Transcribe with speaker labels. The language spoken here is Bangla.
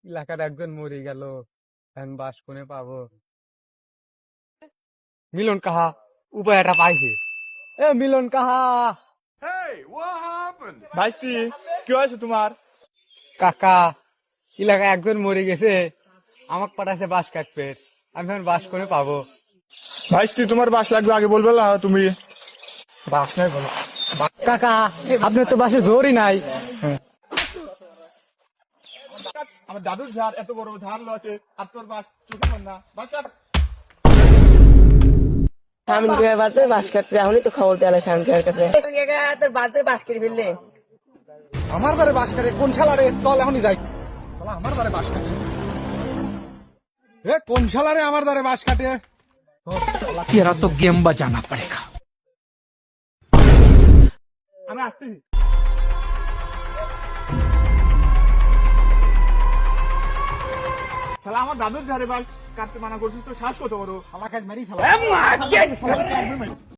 Speaker 1: এলাকার একজন মরে গেল, এখন বাস কোনে পাবো? মিলন কাহা উপায়টা পাইছে। এ মিলন কাহা।
Speaker 2: ভাইস্তি, কি হয়েছে তোমার?
Speaker 1: কাকা, এলাকায় একজন মরে গেছে, আমাকে পাঠাইছে বাস কাটবে, আমি এখন বাস কোনে পাবো?
Speaker 2: ভাইস্তি, তোমার বাস লাগবে আগে বলবে না তুমি?
Speaker 1: বাস নাই বলো কাকা, আপনার তো বাসে জোরই নাই।
Speaker 2: আমার দাদুর ঝাড় এত বড় ঝাড় লছে, আর তোর বাস চোখে পড় না। বাস কাট।
Speaker 3: শামিন ভাইয়ের বাসে বাস কাটছে, এখনই তো খবর দেওয়া শামিন ভাইয়ের কাছে। তোর বাসে বাস কেটে ফেললে।
Speaker 1: আমার বারে বাস কাটে কোন শালারে? চল এখনই যাই। শালা আমার বারে বাস কাটে, কোন শালারে আমার দ্বারে বাস কাটে?
Speaker 4: तेरा तो गेम बजाना पड़ेगा।
Speaker 2: আমি আসছি। শালা আমার দাদুর ঝাড়ে বাস কাটতে মানা করছিস তো, শ্বাস কত বড়?
Speaker 1: শালা কাজ মারি ফেলা।